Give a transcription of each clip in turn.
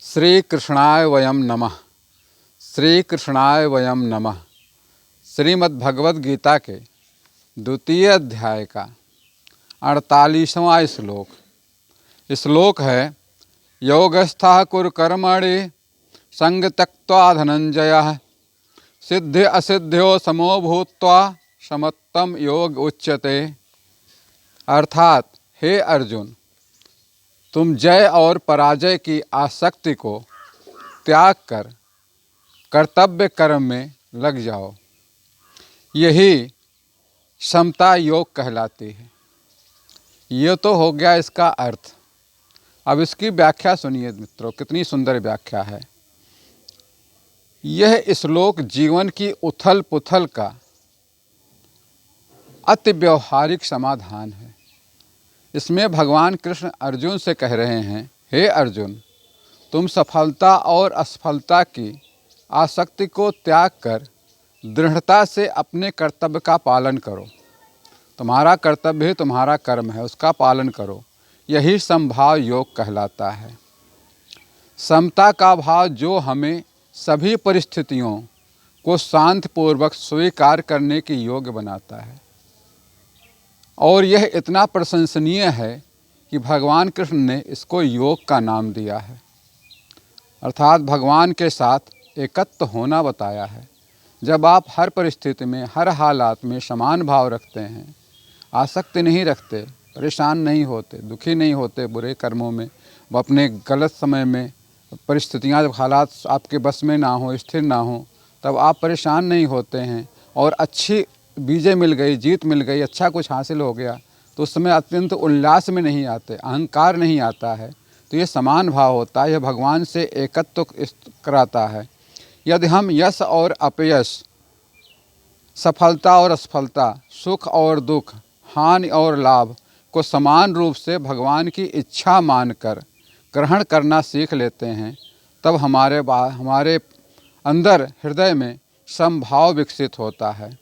श्री कृष्णाय वयम नमः। श्री कृष्णाय वयम नमः। श्रीमद् भगवद गीता के द्वितीय अध्याय का 48वां श्लोक। श्लोक है योगस्थः कुरु कर्मणि संग त्यक्त्वा धनंजयः सिद्धि असिद्ध्यो समो भूत्वा समत्वम योग उच्यते। अर्थात हे अर्जुन, तुम जय और पराजय की आसक्ति को त्याग कर कर्तव्य कर्म में लग जाओ। यही समता योग कहलाती है। ये तो हो गया इसका अर्थ। अब इसकी व्याख्या सुनिए मित्रों, कितनी सुंदर व्याख्या है। यह श्लोक जीवन की उथल पुथल का अति व्यवहारिक समाधान है। इसमें भगवान कृष्ण अर्जुन से कह रहे हैं, हे अर्जुन, तुम सफलता और असफलता की आसक्ति को त्याग कर दृढ़ता से अपने कर्तव्य का पालन करो। तुम्हारा कर्तव्य ही तुम्हारा कर्म है, उसका पालन करो। यही समभाव योग कहलाता है। समता का भाव जो हमें सभी परिस्थितियों को शांतिपूर्वक स्वीकार करने के योग्य बनाता है। और यह इतना प्रशंसनीय है कि भगवान कृष्ण ने इसको योग का नाम दिया है, अर्थात भगवान के साथ एकत्व होना बताया है। जब आप हर परिस्थिति में, हर हालात में समान भाव रखते हैं, आसक्ति नहीं रखते, परेशान नहीं होते, दुखी नहीं होते बुरे कर्मों में, वो अपने गलत समय में परिस्थितियाँ, जब हालात आपके बस में ना हो, स्थिर ना हो, तब आप परेशान नहीं होते हैं और अच्छी बीजें मिल गई, जीत मिल गई, अच्छा कुछ हासिल हो गया, तो उस समय अत्यंत उल्लास में नहीं आते, अहंकार नहीं आता है। तो ये समान भाव होता है, यह भगवान से एकत्व कराता है। यदि हम यश और अपयश, सफलता और असफलता, सुख और दुख, हानि और लाभ को समान रूप से भगवान की इच्छा मानकर ग्रहण करना सीख लेते हैं, तब हमारे अंदर हृदय में समभाव विकसित होता है।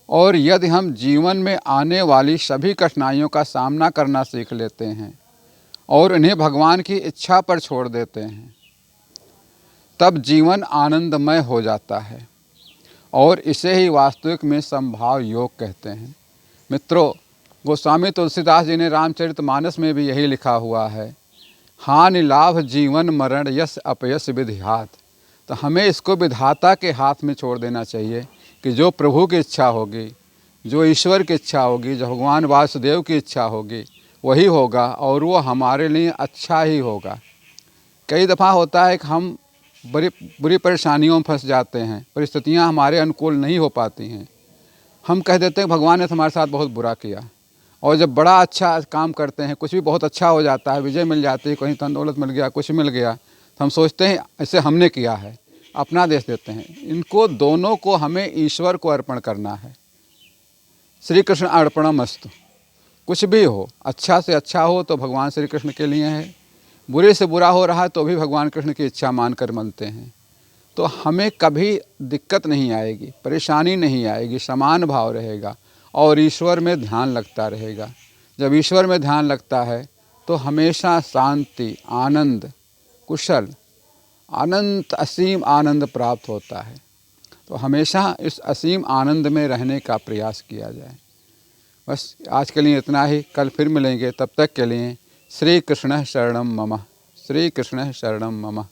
और यदि हम जीवन में आने वाली सभी कठिनाइयों का सामना करना सीख लेते हैं और इन्हें भगवान की इच्छा पर छोड़ देते हैं, तब जीवन आनंदमय हो जाता है। और इसे ही वास्तविक में समभाव योग कहते हैं। मित्रों, गोस्वामी तुलसीदास जी ने रामचरितमानस में भी यही लिखा हुआ है, हानि लाभ जीवन मरण यश अपयश विधि हाथ। तो हमें इसको विधाता के हाथ में छोड़ देना चाहिए कि जो प्रभु की इच्छा होगी, जो ईश्वर की इच्छा होगी, जो भगवान वासुदेव की इच्छा होगी, वही होगा और वो हमारे लिए अच्छा ही होगा। कई दफ़ा होता है कि हम बुरी परेशानियों में फंस जाते हैं, परिस्थितियां हमारे अनुकूल नहीं हो पाती हैं। हम कह देते हैं भगवान ने हमारे साथ बहुत बुरा किया, और जब बड़ा अच्छा काम करते हैं, कुछ भी बहुत अच्छा हो जाता है, विजय मिल जाती है, कहीं धन दौलत मिल गया, कुछ मिल गया, तो हम सोचते हैं ऐसे हमने किया है, अपना देश देते हैं। इनको दोनों को हमें ईश्वर को अर्पण करना है। श्री कृष्ण अर्पणमस्तु। कुछ भी हो, अच्छा से अच्छा हो तो भगवान श्री कृष्ण के लिए है, बुरे से बुरा हो रहा है तो भी भगवान कृष्ण की इच्छा मानकर मनते हैं। तो हमें कभी दिक्कत नहीं आएगी, परेशानी नहीं आएगी, समान भाव रहेगा और ईश्वर में ध्यान लगता रहेगा। जब ईश्वर में ध्यान लगता है तो हमेशा शांति, आनंद, कुशल, अनंत असीम आनंद प्राप्त होता है। तो हमेशा इस असीम आनंद में रहने का प्रयास किया जाए। बस आज के लिए इतना ही। कल फिर मिलेंगे, तब तक के लिए श्री कृष्ण शरणम मम। श्री कृष्ण शरणम मम।